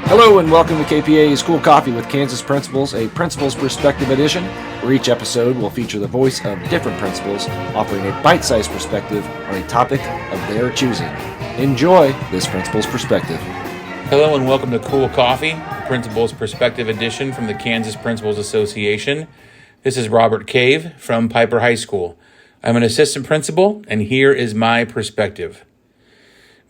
Hello and welcome to KPA's Cool Coffee with Kansas Principals, a Principals Perspective edition, where each episode will feature the voice of different principals offering a bite-sized perspective on a topic of their choosing. Enjoy this Principals Perspective. Hello and welcome to Cool Coffee, Principals Perspective edition from the Kansas Principals Association. This is Robert.cave from Piper High School. I'm an assistant principal, and here is my perspective.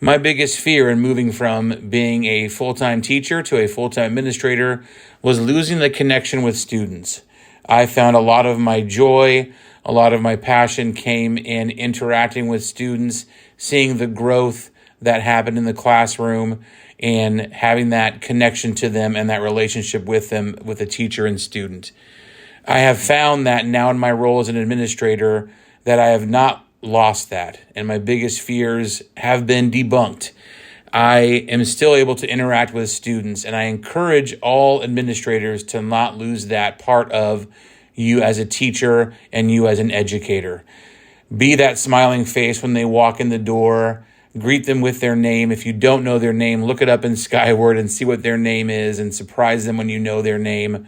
My biggest fear in moving from being a full-time teacher to a full-time administrator was losing the connection with students. I found a lot of my joy, a lot of my passion came in interacting with students, seeing the growth that happened in the classroom, and having that connection to them and that relationship with them, with a teacher and student. I have found that now in my role as an administrator that I have not lost that, and my biggest fears have been debunked. I am still able to interact with students, and I encourage all administrators to not lose that part of you as a teacher and you as an educator. Be that smiling face when they walk in the door. Greet them with their name. If you don't know their name, look it up in Skyward and see what their name is and surprise them when you know their name.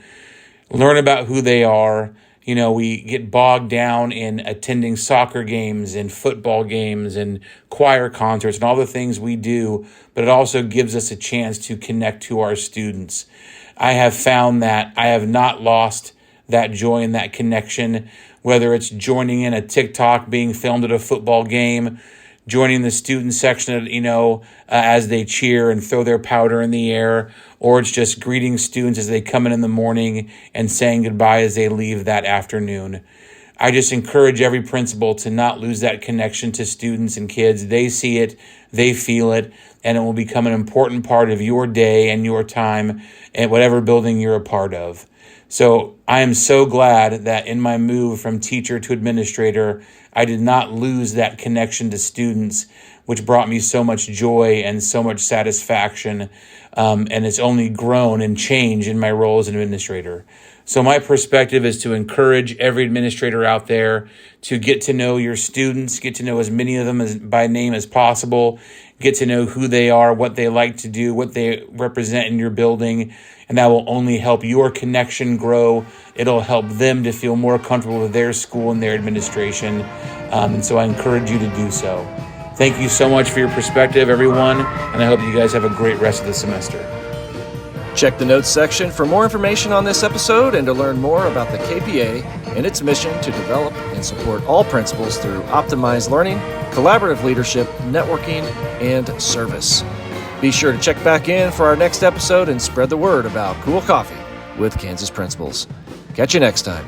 Learn about who they are. You know, we get bogged down in attending soccer games and football games and choir concerts and all the things we do, but it also gives us a chance to connect to our students. I have found that I have not lost that joy and that connection, whether it's joining in a TikTok being filmed at a football game, joining the student section, as they cheer and throw their powder in the air, or it's just greeting students as they come in the morning and saying goodbye as they leave that afternoon. I just encourage every principal to not lose that connection to students and kids. They see it, they feel it, and it will become an important part of your day and your time at whatever building you're a part of. So I am so glad that in my move from teacher to administrator, I did not lose that connection to students, which brought me so much joy and so much satisfaction. And it's only grown and changed in my role as an administrator. So my perspective is to encourage every administrator out there to get to know your students, get to know as many of them as by name as possible, get to know who they are, what they like to do, what they represent in your building, and that will only help your connection grow. It'll help them to feel more comfortable with their school and their administration, and so I encourage you to do so. Thank you so much for your perspective, everyone, and I hope you guys have a great rest of the semester. Check the notes section for more information on this episode and to learn more about the KPA and its mission to develop and support all principals through optimized learning, collaborative leadership, networking, and service. Be sure to check back in for our next episode and spread the word about Cool Coffee with Kansas Principals. Catch you next time.